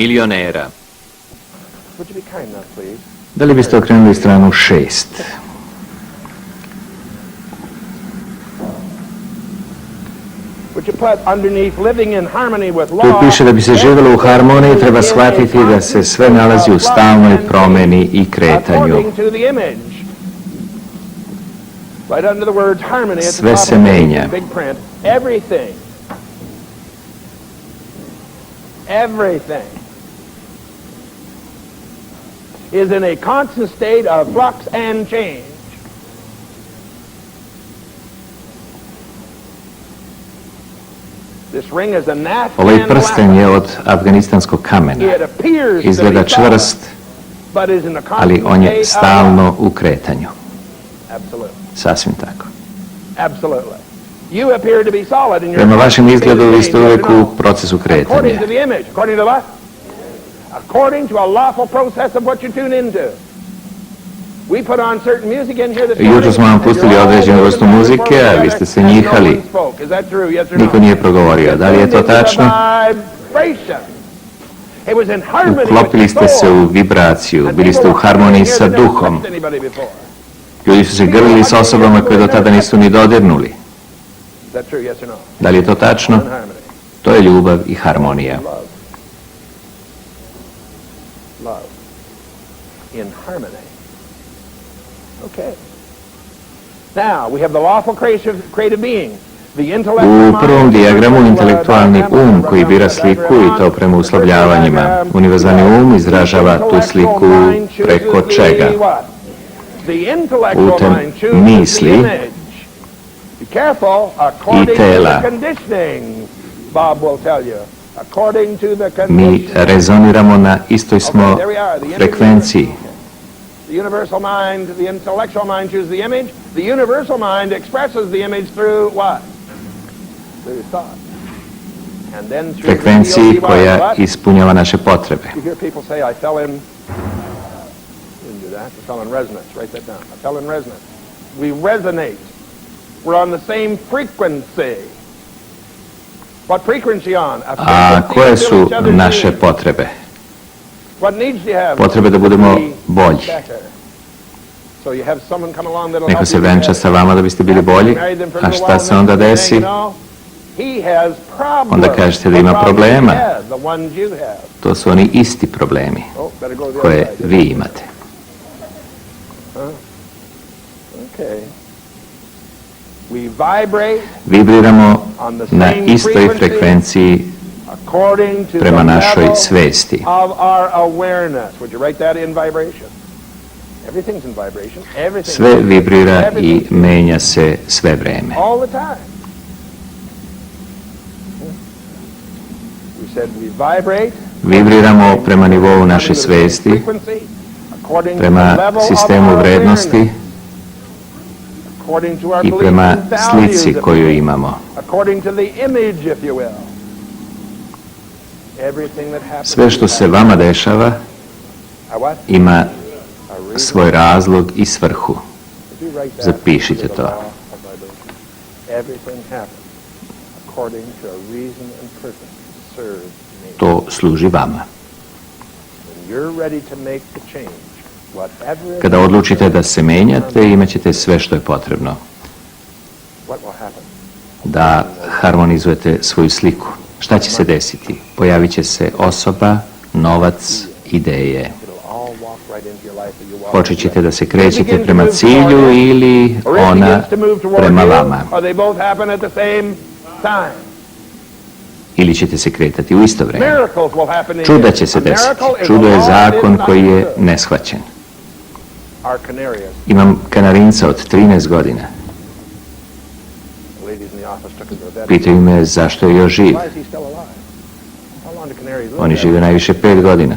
Milionera. Da li biste okrenuli stranu 6? Tu piše da bi se živjelo u harmoniji, treba shvatiti da se sve nalazi u stalnoj promeni i kretanju. Sve se menja. Everything is in a constant state of flux and change. Ovaj prsten je od afganistanskog kamena. Izgleda čvrst, ali on je stalno u kretanju. Sasvim tako. Prema vašem izgledu vi ste uvijek u procesu kretanja. Jutro smo vam pustili određenu vrstu muzike, a vi ste se njihali. Niko nije progovorio. Da li je to tačno? Uklopili ste se u vibraciju, bili ste u harmoniji sa duhom. Ljudi su se grlili s osobama koje do tada nisu ni dodirnuli. Da li je to tačno? To je ljubav i harmonija. U prvom dijagramu intelektualni koji bira sliku i to prema uslovljavanjima. Univerzalni izražava tu sliku preko čega? Putem misli i tela. Mi rezoniramo na istoj smo frekvenciji. The universal mind, the intellectual mind chooses the image. The universal mind expresses the image through what? Through thought. And then through frekvenciji koja ispunjava naše potrebe. You hear people say, I fell in, didn't do that, I fell in resonance, write that down. I fell in resonance. We resonate. We're on the same frequency. What frequency on? A koje su naše potrebe? Potrebe da budemo bolji. Neko se venča sa vama da biste bili bolji, a šta se onda desi? Onda kažete da ima problema. To su oni isti problemi koje vi imate. Vibriramo na istoj frekvenciji prema našoj svesti. Sve vibrira i menja se sve vreme. Vibriramo prema nivou naše svesti, prema sistemu vrednosti i prema slici koju imamo. Sve što se vama dešava ima svoj razlog i svrhu. Zapišite to. To služi vama. Kada odlučite da se menjate, imat ćete sve što je potrebno. Da harmonizujete svoju sliku. Šta će se desiti? Pojavit će se osoba, novac, ideje. Počet ćete da se krećete prema cilju ili ona prema vama. Ili ćete se kretati u isto vreme. Čuda će se desiti. Čudo je zakon koji je neshvaćen. Imam kanarinca od 13 godina. Pitaju me zašto je još živ. Oni žive najviše 5 godina.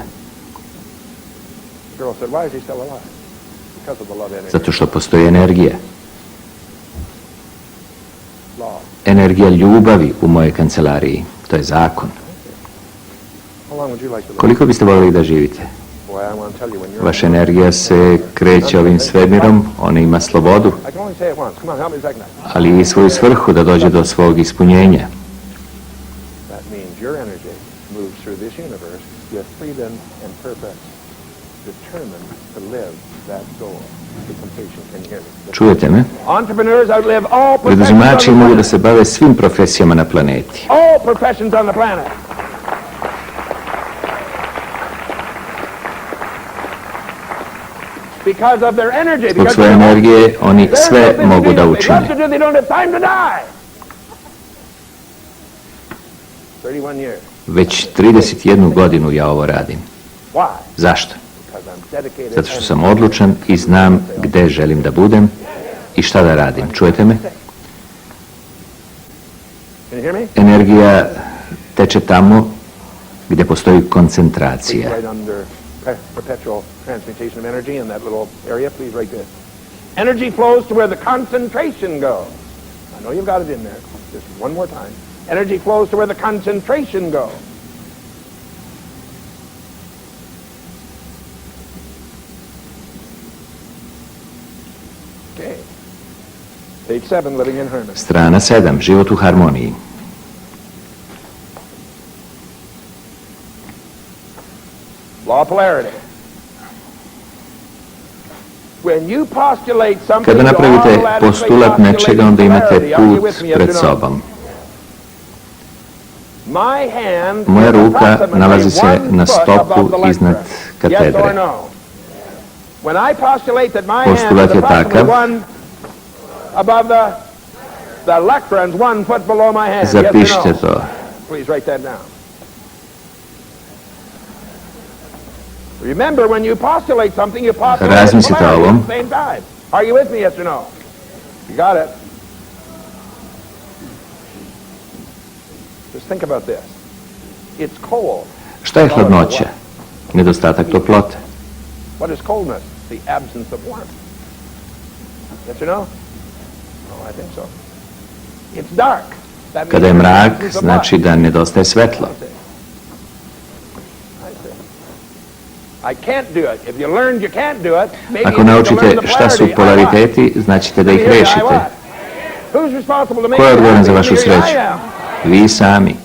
Zato što postoji energija. Energija ljubavi u mojoj kancelariji. To je zakon. Koliko biste voljeli da živite? Vaša energija se kreće ovim svemirom, ona ima slobodu, ali i svoju svrhu da dođe do svog ispunjenja. Your freedom and purpose determined to live that goal to completion. Can you hear me? Čujete me? Entrepreneurs outlive all professions on Preduzimači the mogu da planet. se bave svim profesijama na planeti. All professions on the planet. Because of their energy. Zbog svoje energije oni sve mogu da učine. They don't have time to die. 31 years. Već 31 godinu ja ovo radim. Why? Zašto? Because I'm dedicated. Zato što sam odlučan i znam gde želim da budem i šta da radim. Čujete me? Can you hear me? Energija teče tamo gde postoji koncentracija. Right under perpetual transmutation of energy in that little area. Please write this. Energy flows to where the concentration goes. I know you've got it in there. Just one more time. Energy flows to where the concentration goes. Okay. Page 7, living in harmony. Strana 7. Život u harmoniji. Law of polarity. When you postulate something, Kada you napravite automatically postulat nečega, onda imate polarity. Are you put with me, yes pred or no? sobom. My hand Moja is ruka approximately nalazi se 1 na foot stopu above the iznad lectern. Yes or katedre. no? When I postulate that my hand Postulat is je approximately takav. 1 above the lectern's 1 foot below my hand. Zapišite Yes or no? to. Please write that down. Remember, when you postulate something, you postulate Razmislite o polarity ovom. at the same time. Are you with me, yes or no? You got it. Just think about this. It's cold. Šta je hladnoća? Nedostatak toplote. What is coldness? The absence of warmth. Yes or no? Oh, I think so. It's dark. That Kada je means mrak, there's absence of znači light. da nedostaje svetlo. I see. I can't do it. If you learned you can't do it, maybe Ako you need to naučite learn the šta su polarity. I polariteti, znaćete da ih what? rešite. Who's responsible to make Ko je you odgovoran happy? za vašu Me or you? sreću? I am. Vi sami.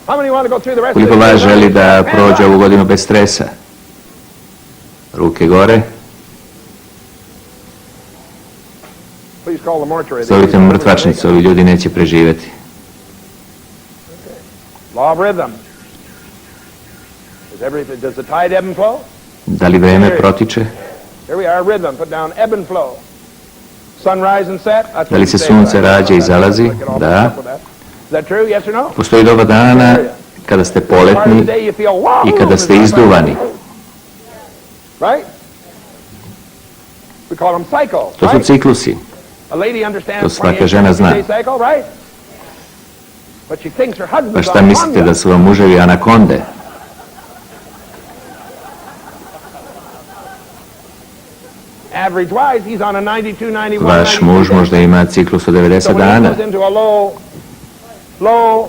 How many want to go through the rest Koliko of the vas year? želi da Hands prođe up. ovu godinu bez stresa? Ruke gore. Please call the mortuary. Zovite mrtvačnicu, ovi ljudi neće preživjeti. Law of rhythm. Does the tide ebb and flow? Da li vreme protiče? Here we are, rhythm. Put down ebb and flow. Sunrise and set. That's Da li what se you say, sunce right? rađa i zalazi? I can all Da. come up with that. Is that true? Yes or no? Postoji doba dana kada ste Part of the poletni day you feel, wow, i kada ste izduvani. Right? We call them cycles, To su right? ciklusi. A lady understands To svaka 28 žena zna. day cycle, right? But she thinks her Pa husband's šta on mislite Honda. da su vam muževi anakonde? Average-wise, he's on a 92, 91, Vaš muž 92 možda ima ciklus od So 90 when he dana. goes into a low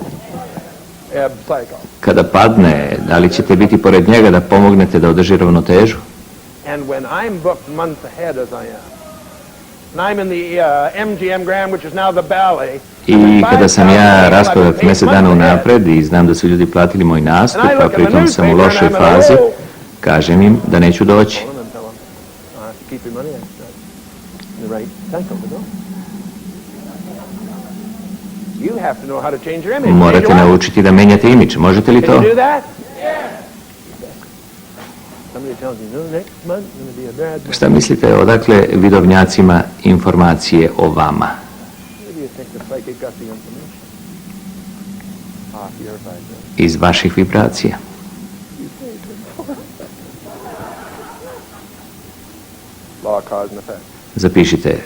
ebb cycle. Kada padne, da li ćete biti pored njega da pomognete da održi ravnotežu? And when I'm booked months ahead as I am, and I'm in the MGM Grand, which is now the ballet, I kada sam ja raspodat mjesec dana unapred i znam da su ljudi platili moj nastup, a pritom sam u lošoj fazi, kažem im da neću doći. keep your money in the right cycle to go. You have to know how to change your image. Morate naučiti da menjate imidž. Možete li Can you to? do that? Somebody tells you, no, next month is going to be a bad month. Šta mislite odakle vidovnjacima informacije o vama? Maybe you think the psychic got the information off your vibration. Iz vaših vibracija. Law, cause and effect. Zapišite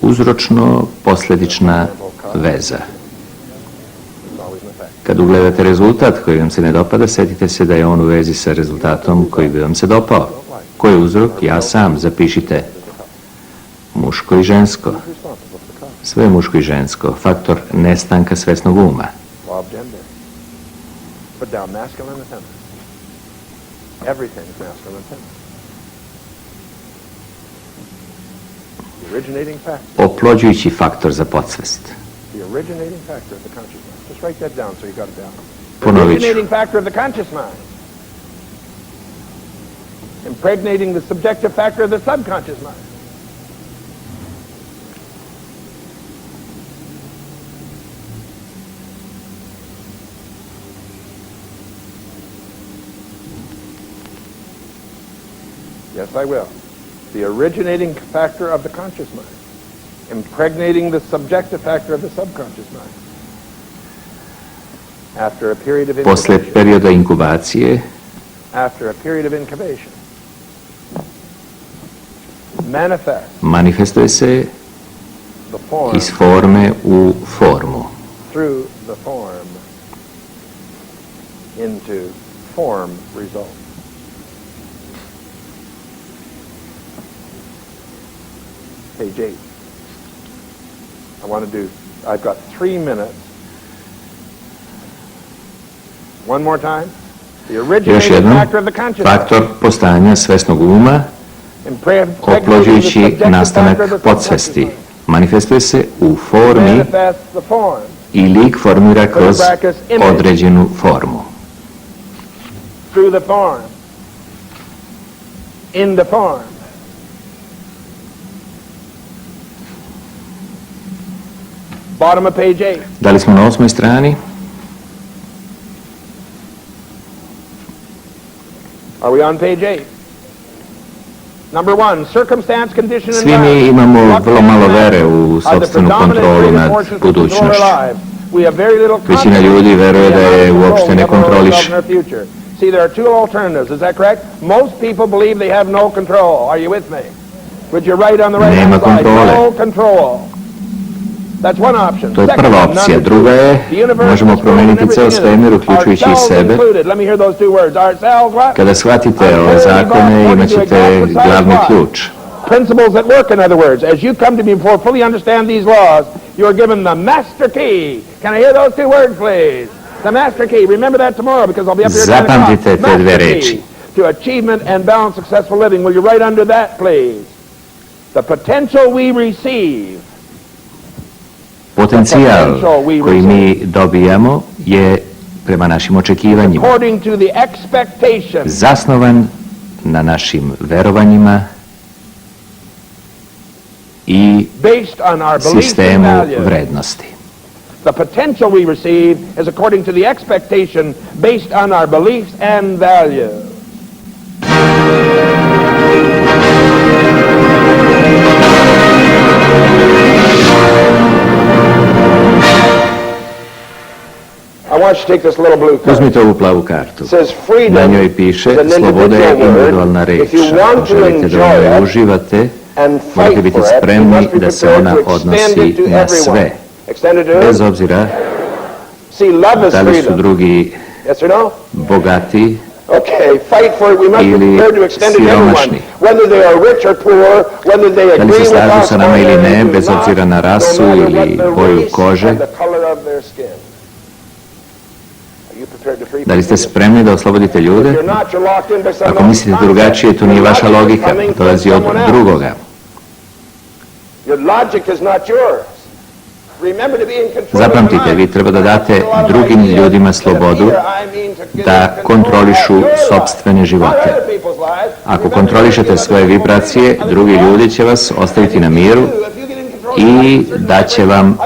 uzročno-posledična veza. It's always an effect. Kad ugledate rezultat koji vam se ne dopada, setite se da je on u vezi sa rezultatom koji bi vam se dopao. Ko je uzrok? Ja sam. Zapišite muško i žensko. Who's responsible for the cause? Sve je muško i žensko. Faktor nestanka svesnog uma. Law of gender. Put down masculine and feminine. Everything's masculine and feminine. The originating factor. Oplođujući faktor za podsvest. The originating factor of the consciousness. Just write that down so you got it down. Ponovit ću. Originating factor of the conscious mind, impregnating the subjective factor of the subconscious mind. Yes, I will. The originating factor of the conscious mind, impregnating the subjective factor of the subconscious mind. After a period of Posle incubation, perioda inkubacije, after a period of incubation, manifest manifestuje se the form iz forme u formu, through the form into form result. Page 8. I've got 3 minutes. One more time. The Još originating jednom, factor of the conscious faktor postajanja svesnog uma, oplođujući nastanak podsvesti, manifestuje se u formi manifests the form i lik formira kroz određenu formu. through the form in the form. Bottom of page 8. Da li smo na 8. strani? Are we on page 8? Number 1, circumstance, condition, and Svi mi imamo vrlo malo vere u sopstvenu kontrolu nad budućnošću. Većina ljudi veruje da je uopšte ne kontroliše. See, there are two alternatives, is that correct? Most people believe they have no control. Are you with me? Would you write on the right hand side? No control. That's one option. To je prva opcija. Druga je, možemo promeniti ceo svemir, uključujući i sebe. Kada shvatite ove zakone, imat ćete glavni ključ. Principles at work, in other words. As you come to me before fully understand these laws, you are given the master key. Can I hear those two words, please? The master key. Remember that tomorrow because I'll be up here at 10 o'clock. Zapamtite te dve reči. To achievement and balanced successful living. Will you write under that, please? The potential we receive. Potencijal koji mi dobijamo je prema našim očekivanjima, zasnovan na našim verovanjima i sistemu vrednosti. The potential we receive is according to the expectation based on our beliefs and values. Uzmite ovu plavu kartu. Na njoj piše, sloboda je individualna reč. Ako želite da u njoj uživate, morate biti spremni da se ona odnosi na sve. Bez obzira da li su drugi bogati ili siromašni. Da li se slažu sa nama ili ne, bez obzira na rasu ili boju kože. Da li ste spremni da oslobodite ljude? Ako mislite drugačije, to nije vaša logika, dolazi od drugoga. Zapamtite, vi treba da date drugim ljudima slobodu da kontrolišu sopstvene živote. Ako kontrolišete svoje vibracije, drugi ljudi će vas ostaviti na miru i daće vam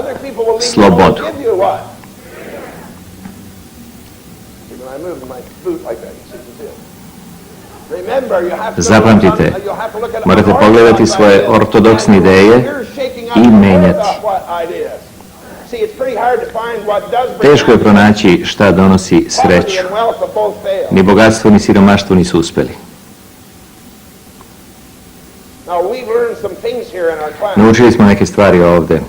slobodu. Zapamtite, morate pogledati svoje ortodoksne ideje i menjati. Teško je pronaći šta donosi sreću. Ni bogatstvo, ni siromaštvo nisu uspeli. Naučili smo neke stvari ovde.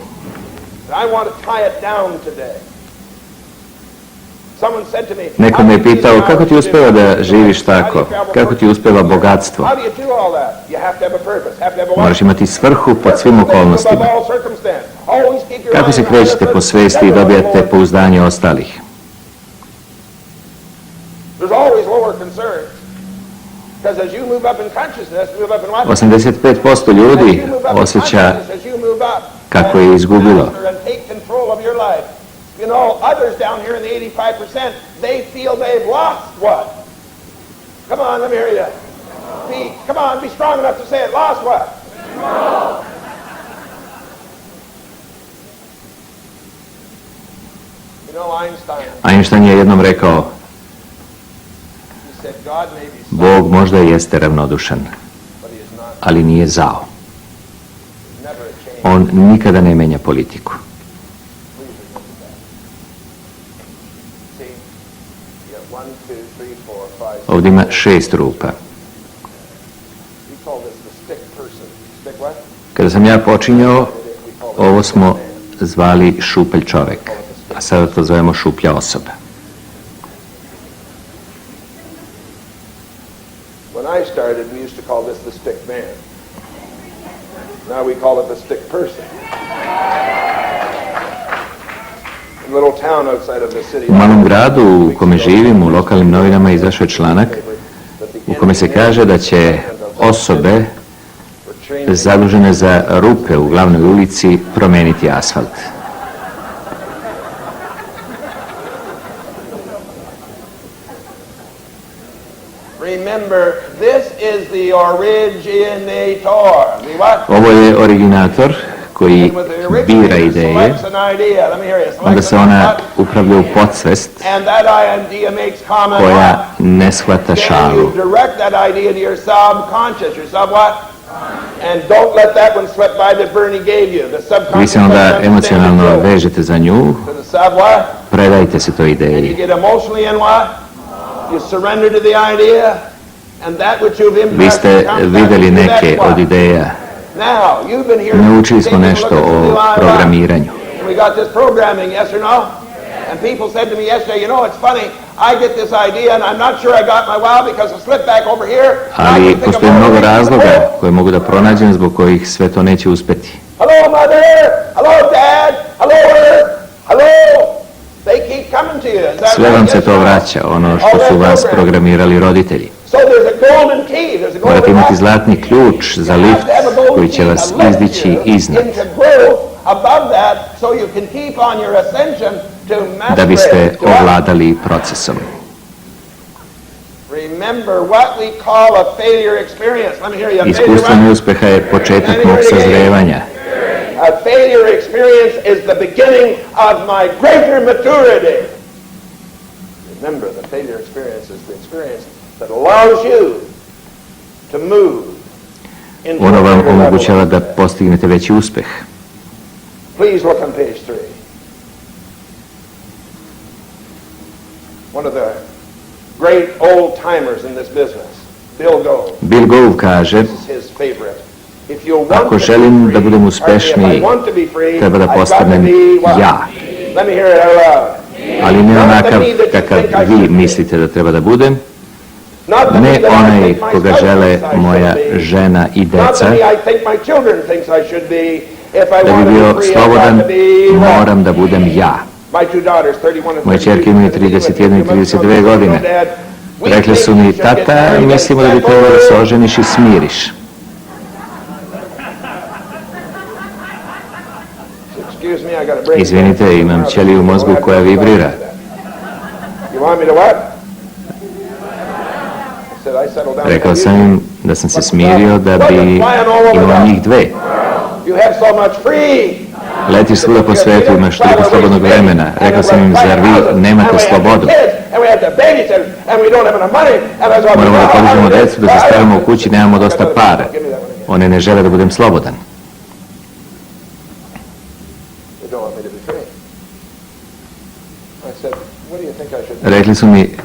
Neko me je pitao, kako ti uspeva da živiš tako? Kako ti uspeva bogatstvo? Moraš imati svrhu pod svim okolnostima. Kako se krećete po svesti i dobijate pouzdanje ostalih? 85% ljudi osjeća kako je izgubilo. You know, others down here in the 85%, they feel they've lost what? Come on, let me hear you. Come on, be strong enough to say it. Lost what? You know, Einstein je jednom rekao, he said, God may be Bog možda jeste ravnodušan, but he is not. ali nije zao. He's never a change. On nikada ne menja politiku. Please remember that. See, you got 1, 2, 3, 4, 5, 6. Ovdje ima 6 rupa. We call this the stick person. Stick what? Kada sam ja počinjao, ovo smo zvali šupelj čovek, a sada to zovemo šuplja osoba. When I started, we used to call this the stick man. Now we call it the stick person. In a little town outside of the city. U malom gradu u kome živim, u lokalnim novinama izašao je članak u kome se kaže da će osobe zadužene za rupe u glavnoj ulici promeniti asfalt. Remember, this is the originator. Ovo je originator koji bira ideje, onda se ona upravlja u podsvest koja ne shvata šalu. Vi se onda emocionalno vežete za nju, predajte se toj ideji. Vi ste vidjeli neke od ideja. Naučili smo nešto o programiranju. And people said to me yesterday, you know, it's funny, I get this idea and I'm not sure I got my wow because I slipped back over here. Ali postoji mnogo razloga koje mogu da pronađem zbog kojih sve to neće uspeti. Hello, mother. Hello, dad. Hello, Earth. Hello. They keep coming to you. Sve vam se to vraća, ono što su vas programirali roditelji. Morate imati zlatni ključ za lift koji će vas izdići iznad, da biste ovladali procesom. Iskustvo neuspeha je početak mog sazrevanja. A failure experience is the beginning of my greater maturity. Remember, the failure experience is the experience that allows you to move into Ono vam omogućava da postignete veći uspeh. Please look on page 3. One of the great old timers in this business, Bill Gove kaže, this is his favorite. ako želim da budem uspešniji, treba da postanem ja. Ali ne onakav kakav vi mislite da treba da budem, ne onaj koga žele moja žena i deca. Da bi bio slobodan, moram da budem ja. Moje čerke imaju 31 i 32 godine. Rekli su mi, tata, mislimo da bi trebalo da se oženiš i smiriš. Izvinite, imam ćeliju u mozgu koja vibrira. Rekao sam im da sam se smirio da bi imao njih dve. Letiš svuda po svetu, imaš toliko slobodnog vremena. Rekao sam im, zar vi nemate slobodu? Moramo da podižemo decu, da se stavimo u kući, nemamo dosta para. One ne žele da budem slobodan. Rekli su mi,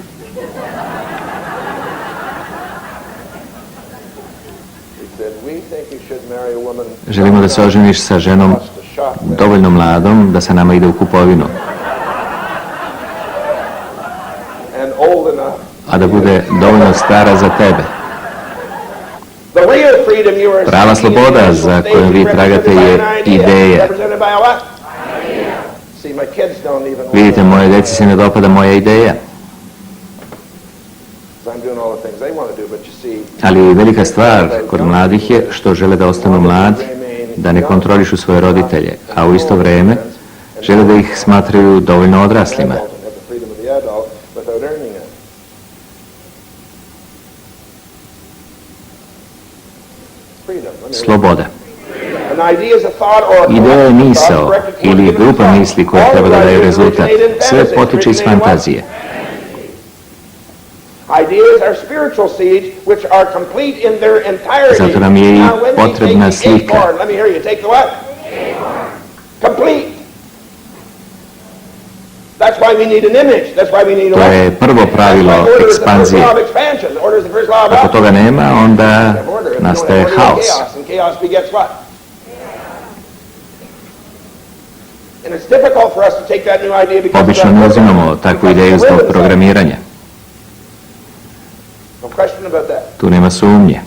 želimo da se oženiš sa ženom dovoljno mladom da sa nama ide u kupovinu, a da bude dovoljno stara za tebe. Prava sloboda za kojom vi tragate je ideja. Vidite, moje deci se ne dopada moja ideja. Ali velika stvar kod mladih je što žele da ostanu mladi, da ne kontrolišu svoje roditelje, a u isto vreme Žele da ih smatraju dovoljno odraslima. Sloboda. Ideja je misao ili grupa misli koja treba da daje rezultat. Sve potiče iz fantazije. Zato nam je i potrebna slika. To je prvo pravilo ekspanzije. Ako toga nema, onda nastaje haos. Obično ne uzimamo takvu ideju zbog programiranja. Tu nema sumnje.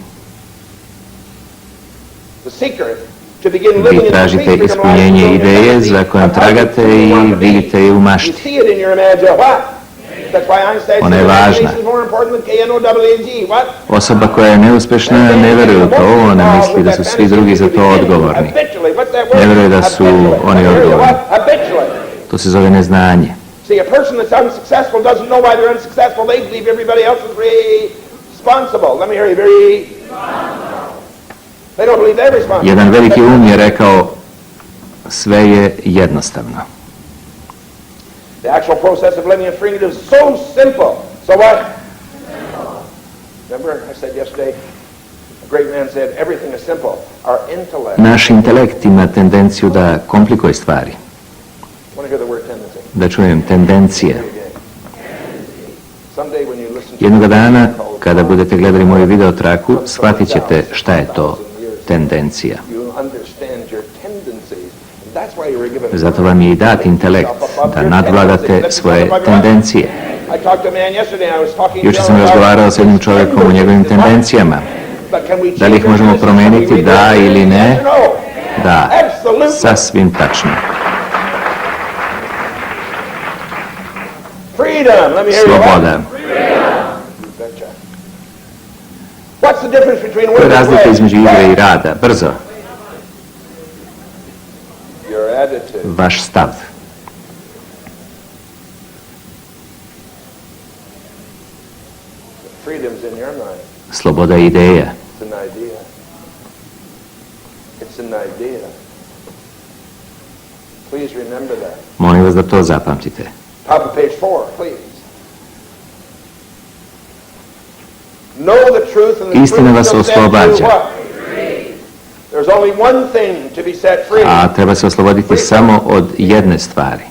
Vi tražite ispunjenje ideje za kojom tragate i vidite je u mašti. Ona je važna. Osoba koja je neuspešna ne veruje u to, ona misli da su svi drugi za to odgovorni. Ne veruje da su oni odgovorni. To se zove neznanje. Jedan veliki um je rekao, sve je jednostavno. Naš intelekt ima tendenciju da komplikuje stvari. Da čujem tendencija. Jednoga dana, kada budete gledali moju video traku, shvatit ćete šta je to tendencija. Zato vam je i dat intelekt, da nadvladate svoje tendencije. Jučer sam razgovarao s jednim čovjekom o njegovim tendencijama. Da li ih možemo promeniti, da ili ne? Da, sasvim tačno. Sloboda. Koja je razlika između igre i rada? Brzo. Vaš stav. Sloboda je ideja. Molim vas da to zapamtite. Istina vas oslobađa. A treba se osloboditi samo od jedne stvari.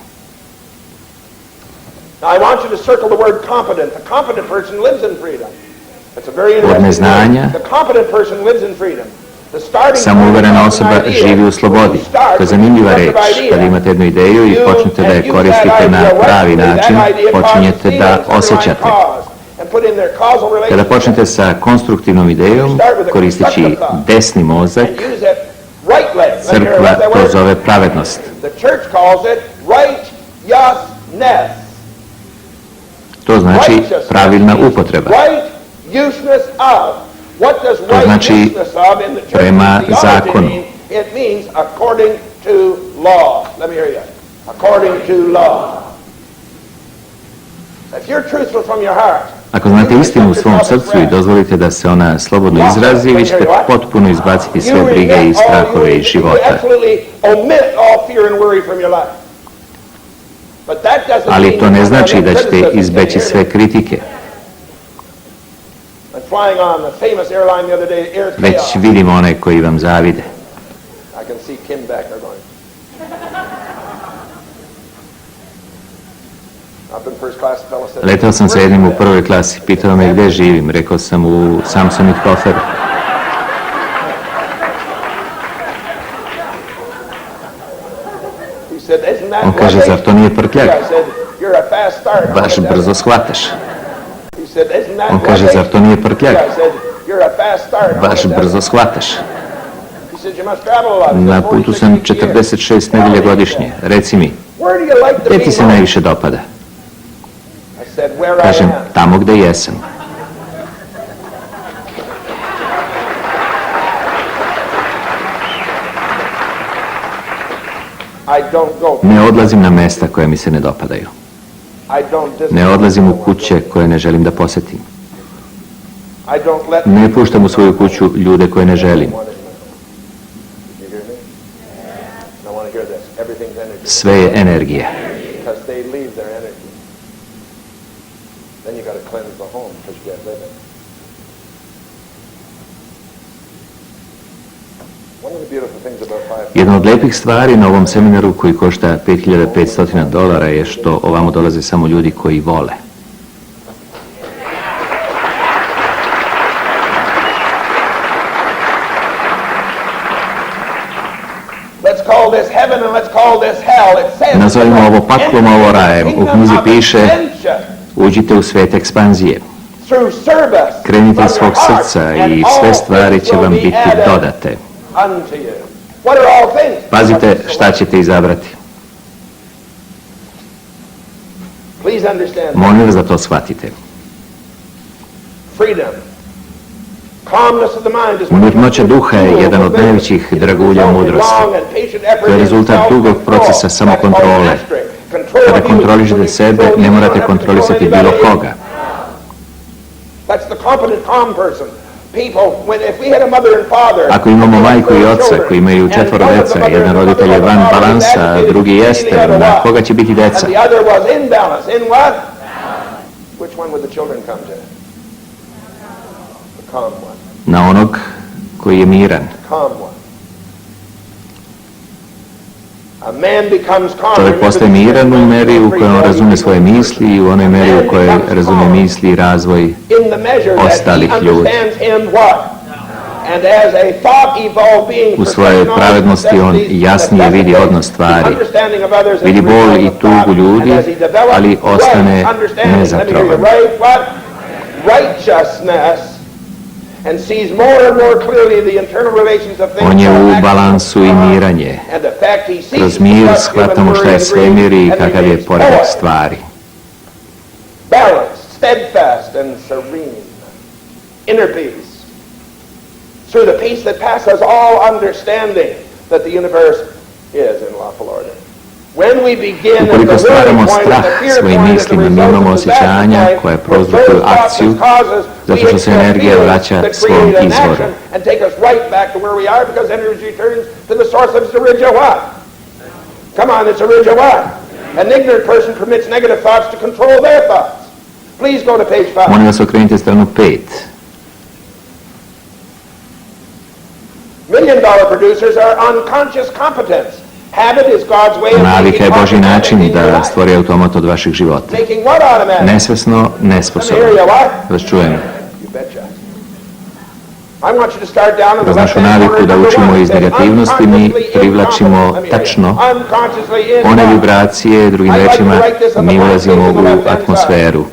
Od neznanja, samouverena osoba živi u slobodi. To je zanimljiva reč. Kada imate jednu ideju i počnete da je koristite na pravi način, počinjete da osjećate. Kada počnete sa konstruktivnom idejom, koristeći desni mozak, crkva to zove pravednost. To znači pravilna upotreba. To znači prema zakonu. Ako znate istinu u svom srcu i dozvolite da se ona slobodno izrazi, vi ćete potpuno izbaciti sve brige i strahove iz života. Ali to ne znači da ćete izbeći sve kritike. Već vidimo one koji vam zavide. Letao sam sa jednim u prvoj klasi, pitao me gde živim, rekao sam u Samsonih koferu. On kaže, zar to nije prtljak? Baš brzo shvataš. On kaže, zar to nije prtljak? Baš brzo shvataš. Na putu sam 46 nedelje godišnje. Reci mi, gde ti se najviše dopada? Kažem, tamo gde jesam. Ne odlazim na mesta koje mi se ne dopadaju. Ne odlazim u kuće koje ne želim da posetim. Ne puštam u svoju kuću ljude koje ne želim. Sve je energija. Jedna od lijepih stvari na ovom seminaru koji košta $5.500 je što ovamo dolaze samo ljudi koji vole. Nazovimo ovo paklom, a ovo rajem. U knjizi piše: uđite u svet ekspanzije. Krenite iz svog srca i sve stvari će vam biti dodate. Pazite šta ćete izabrati. Molim vas da to shvatite. Mirnoća duha je jedan od najvećih dragulja mudrosti. To je rezultat dugog procesa samokontrole. Kada kontrolišete sebe, ne morate kontrolisati bilo koga. Ako imamo majku i oca koji imaju 4 deca, jedan roditelj je van balansa, a drugi jeste, na koga će biti deca? Na onog koji je miran. Čovjek postaje miran u meri u kojoj on razume svoje misli i u onoj meri u kojoj razume misli i razvoj ostalih ljudi. U svojoj pravednosti on jasnije vidi odnos stvari. Vidi bol i tugu ljudi, ali ostane nezatrovan. On je u balansu i miranje. Kroz mir shvatamo šta je svemir i kakav je poredak stvari. Steadfast and serene, inner peace, through the peace that passes all understanding, that the universe is in lawful order. Ukoliko stvaramo strah svojim mislima, mi imamo osjećanja koje prouzrokuju akciju, zato što se energija vraća svom izvoru. Molim vas, okrenite stranu 5. $1 million producers are unconscious competence. Navika je Božji način da stvori automat od vašeg života. Nesvesno, nesposobno. Vas čujem. Kroz našu naviku da učimo iz negativnosti mi privlačimo tačno one vibracije, drugim rečima mi ulazimo u atmosferu.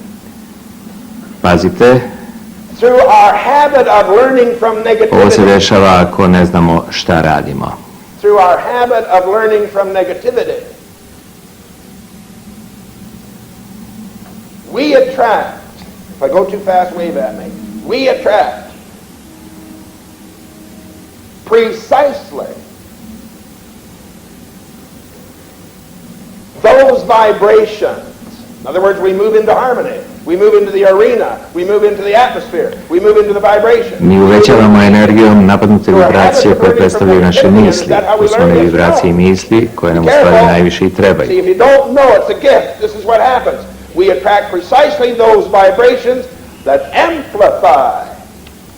Pazite, ovo se dešava ako ne znamo šta radimo. Through our habit of learning from negativity, we attract, if I go too fast, wave at me, we attract precisely those vibrations. In other words, we move into harmony. We move into the arena, we move into the atmosphere, we move into the vibration. Mi uvećavamo energijom napadnute vibracije koje predstavljaju naše misli. To su one vibracije i misli koje nam u stvari najviše i trebaju. See, if you don't know it's a gift, this is what happens. We attract precisely those vibrations that amplify,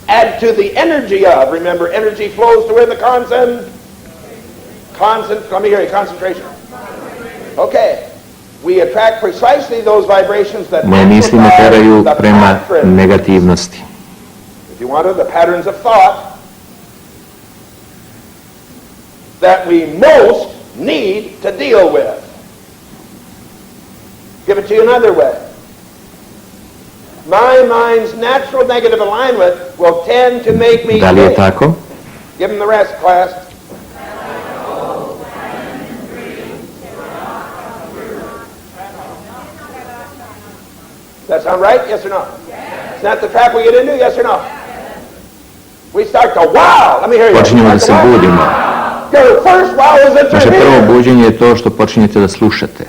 add to the energy of. Remember, energy flows to where the let me hear you, concentration. Okay. Moje misli me teraju prema negativnosti. That we most need to deal with. Give it to you another way. My mind's natural negative alignment will tend to make me. Da li je tako? Give them the rest, class. That sound right? Yes or no? Yes. It's not the trap we get into? Yes or no? Yes. We start to wow. Let me hear you. Počinjemo da se budimo. your first wow is that Vaše you're prvo here. buđenje je to što počinjete da slušate.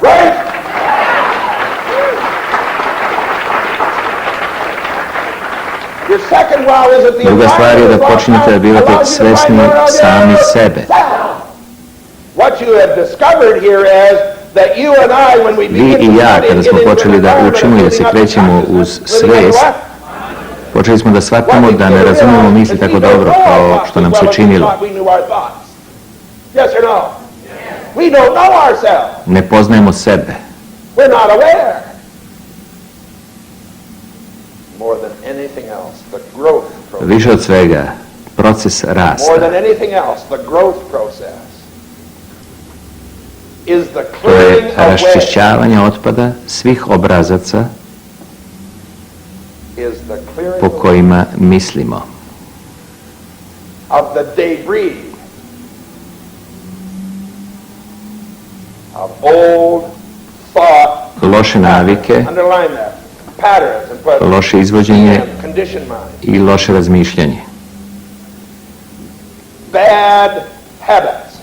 Right? Your second wow is that the Druga stvar je da počinjete da bivate svesni sami sebe. What you have discovered here is that you and I, when we Vi begin i to ja, study kada and smo get into počeli an da environment učimo i da of se building up krećemo consciousness, uz living in the svest, what? počeli smo da shvatimo da ne razumemo misli tako dobro kao što nam se činilo. Yes or no? We don't know ourselves. Ne poznajemo sebe. We're not aware. More than anything else, the growth process. Više od svega, proces More rasta. than anything else, the growth process is the To je clearing away, raščišćavanje otpada svih obrazaca is the clearing po away kojima mislimo. of the debris of old thought, Loše navike, underline that, patterns, and put loše izvođenje and conditioned mind, i loše razmišljanje. bad habits,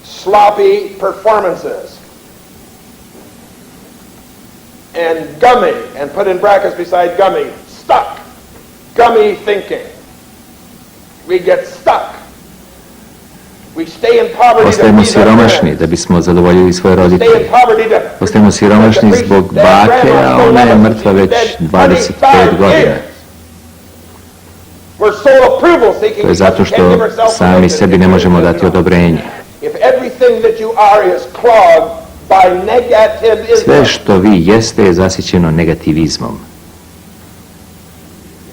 sloppy performances, and gummy, and put in brackets beside gummy, stuck, gummy thinking. We get stuck. We stay in poverty to Postajemo please our siromašni parents. da bismo zadovoljili svoje Stay roditelje. in poverty to Postajemo siromašni zbog bake, a ona je mrtva već 25 godina. We're so approval seeking To je zato because we can't give što ourselves sami permission sebi to ne do možemo it. dati odobrenje. If everything that you are is clogged by negativism, Sve što vi jeste je zasićeno negativizmom.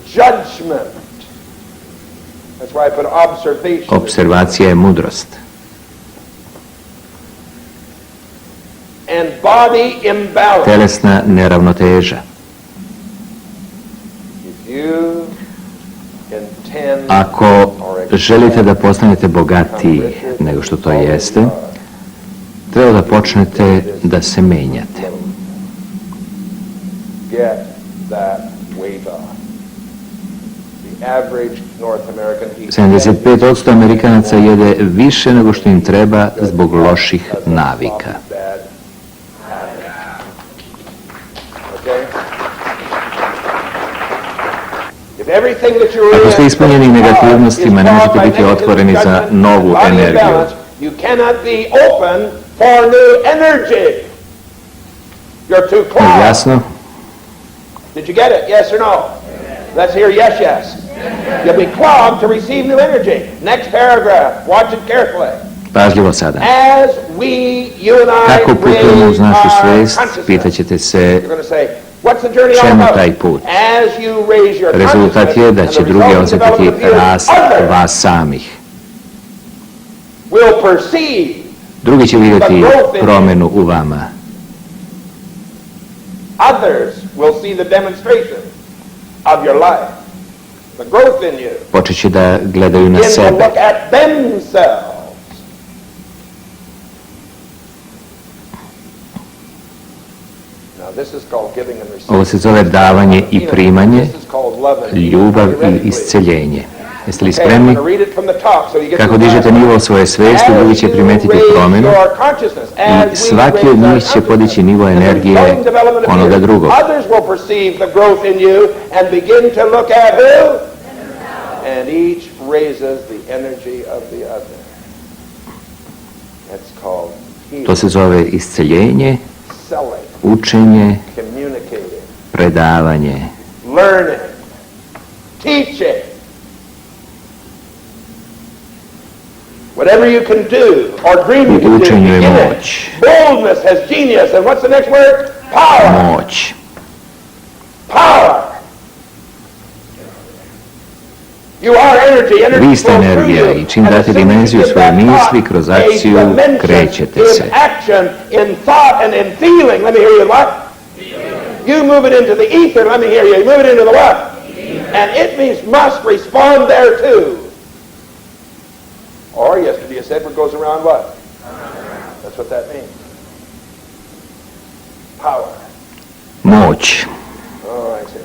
judgment. That's why I put observation. Observacija je mudrost. And body imbalance. Telesna neravnoteža. If you intend Ako želite da postanete bogatiji nego što to jeste, treba da počnete da se menjate. get that weight off. The average North American eats 75% Amerikanaca jede više nego što im treba zbog loših navika. bad habits. Okay? If everything that you're Ako ste in ispunjeni negativnostima, ne možete biti otvoreni za novu energiju. You cannot be open for new energy. You're too Je li clogged. jasno? Did you get it? Yes or no? Let's hear yes, yes. You'll be clogged to receive new energy. Next paragraph. Watch it carefully. Pažljivo sada. As we, you and I, Kako putujemo uz raise našu our svest, consciousness. pitaćete se You're going to say, what's the journey all čemu about? taj put? As you raise your Rezultat je da consciousness, će and the drugi resulting osjetiti development of you, rast others vas samih. will perceive Drugi će vidjeti promjenu u vama. others will see the demonstration of your life, the growth in you. Počet će da gledaju na Begin to sebe. look at themselves. Now this is called giving and receiving. Ovo se zove davanje i primanje, This is called love and ljubav Are you ready, i please? isceljenje. Jeste li Okay, I'm spremni? going to read it from the top so you get Kako the dižete last nivo one. svoje svesti, drugi će primetiti promjenu i svaki od njih će podići nivo energije onoga drugog. Others will perceive the growth in you and begin to look at who? And each raises the energy of the other. That's called healing, To se zove isceljenje, selling, učenje, communicating, predavanje, learning, teaching. Whatever you can do or dream you can do, učenju je begin it. moć. Boldness has genius. And what's the next word? Power. Moć. Power. You are energy. Energy Vi ste flows through energija you. i čim And date as soon as you dimenziju give svoje that misli thought kroz a akciju, dimension krećete in se. action, in thought and in feeling. Let me hear you. What? You move it into the ether. Let me hear you. You move it into the what? And it means must respond there too. Or yesterday you said what goes around what? That's what that means. Power. Moć. All right, sir.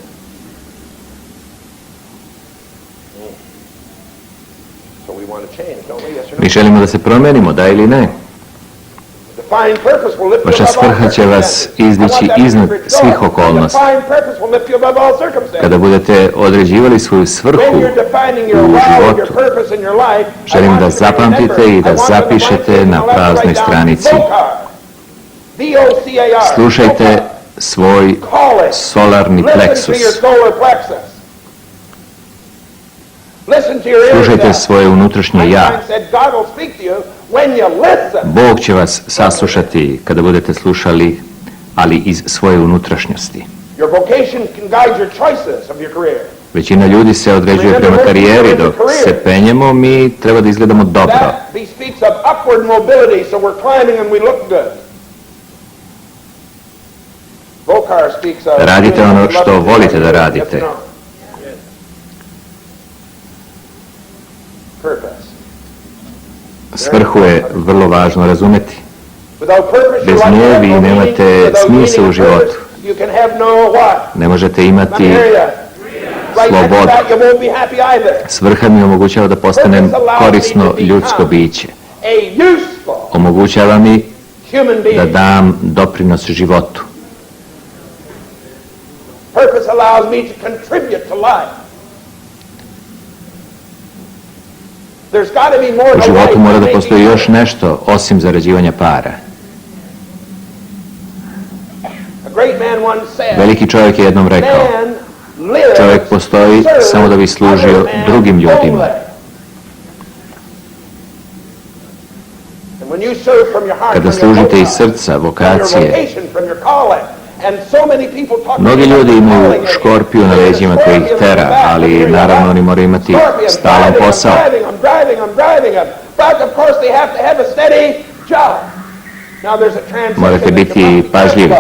Mi želimo da se promenimo, da ili ne. Vaša svrha će vas izdići iznad svih okolnosti. Kada budete određivali svoju svrhu u životu, želim da zapamtite i da zapišete na praznoj stranici. Slušajte svoj solarni pleksus. Slušajte svoje unutrašnje ja. Bog će vas saslušati kada budete slušali, ali iz svoje unutrašnjosti. Većina ljudi se određuje prema karijeri, dok se penjemo, mi treba da izgledamo dobro. Radite ono što volite da radite. Svrhu je vrlo važno razumeti. Bez nje vi nemate smisla u životu. Ne možete imati slobodu. Svrha mi omogućava da postanem korisno ljudsko biće. Omogućava mi da dam doprinos životu. U životu mora da postoji još nešto osim zarađivanja para. Veliki čovjek je jednom rekao, čovjek postoji samo da bi služio drugim ljudima. Kada služite iz srca, vokacije, mnogi ljudi imaju škorpiju na leđima koji ih tera, ali naravno oni moraju imati stalan posao. Morate biti pažljivi.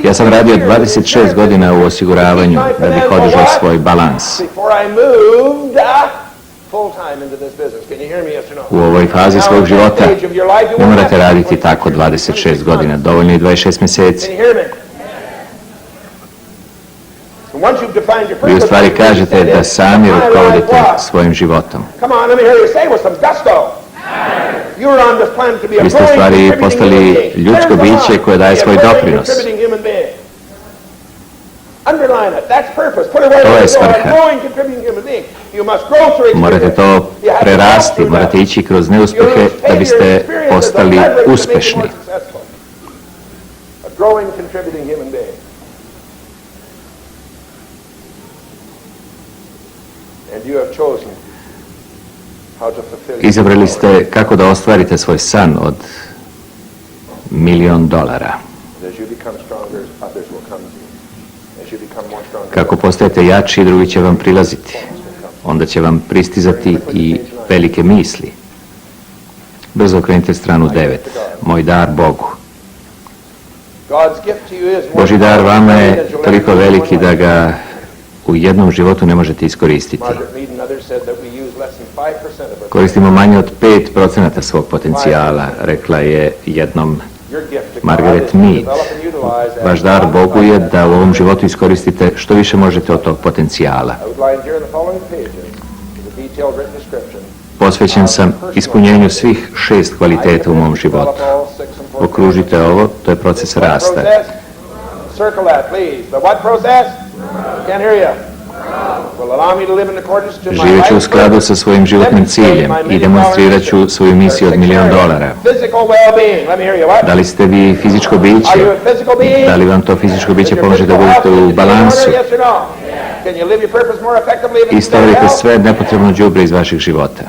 Ja sam radio 26 godina u osiguravanju da bih održao svoj balans. U ovoj fazi svog života ne morate raditi tako 26 godina, dovoljno je 26 mjeseci. Vi u stvari kažete da sami rukovodite svojim životom. Vi ste u stvari postali ljudsko biće koje daje svoj doprinos. To je svrha. Morate to prerasti, morate ići kroz neuspehe da biste postali uspešni. Izabrali ste kako da ostvarite svoj san od $1.000.000. Kako postajete jači, drugi će vam prilaziti. Onda će vam pristizati i velike misli. Brzo okrenite stranu 9. Moj dar Bogu. Božji dar vama je toliko veliki da ga u jednom životu ne možete iskoristiti. Koristimo manje od 5% svog potencijala, rekla je jednom Margaret Mead. Vaš dar Bogu je da u ovom životu iskoristite što više možete od tog potencijala. Posvećen sam ispunjenju svih 6 kvaliteta u mom životu. Okružite ovo, to je proces rasta. Živjet ću u skladu sa svojim životnim ciljem i demonstrirat ću svoju misiju od $1.000.000. Da li ste vi fizičko biće? Da li vam to fizičko biće pomože da budete u balansu? Istovrite sve nepotrebno đubre iz vaših života.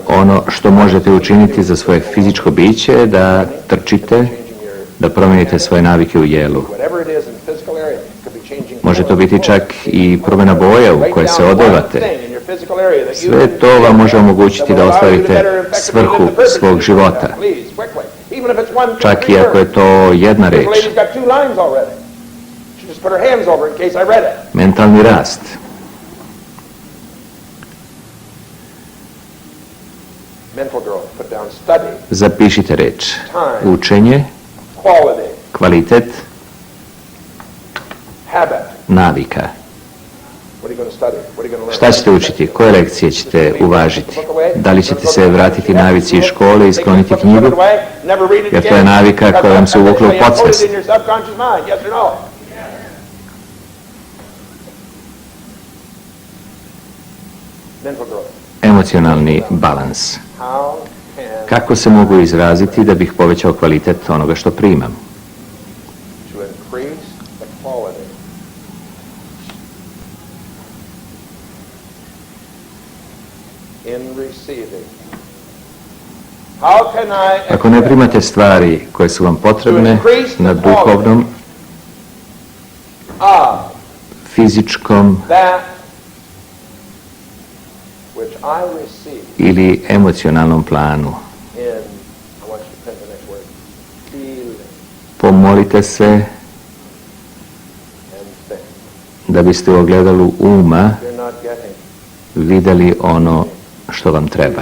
Ono što možete učiniti za svoje fizičko biće je da trčite, da promijenite svoje navike u jelu. Može to biti čak i promjena boja u koje se odevate. Sve to vam može omogućiti da ostvarite svrhu svog života. Čak i ako je to jedna reč. Mentalni rast. Zapišite reč. Učenje, kvalitet, navika. What are you going to study? What are you going to learn? Šta ćete učiti? Koje lekcije ćete uvažiti? Da li ćete se vratiti navici iz škole i skloniti knjigu? Jer to je navika koja vam se uvukla u podsvest. Emocionalni balans. Kako se mogu izraziti da bih povećao kvalitet onoga što primam? Ako ne primate stvari koje su vam potrebne na duhovnom, fizičkom ili emocionalnom planu, pomolite se da biste u ogledalu uma vidjeli ono što vam treba.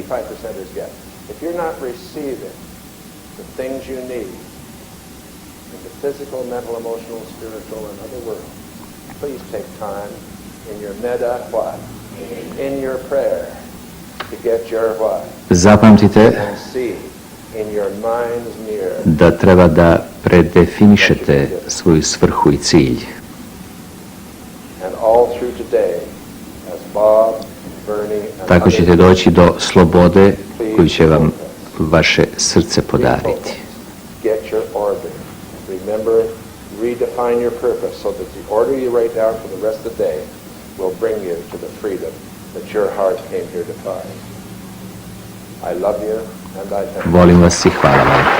85% is get. If you're not receiving the things you need in the physical, mental, emotional, spiritual, and other world, please take time in your metta, what? In your prayer to get your what? Zapamtite And see in your mind's mirror. Da treba da predefinišete svoju svrhu i cilj. And all through today, as Bob, tako ćete doći do slobode koju će vam vaše srce podariti. Volim vas i hvala vam.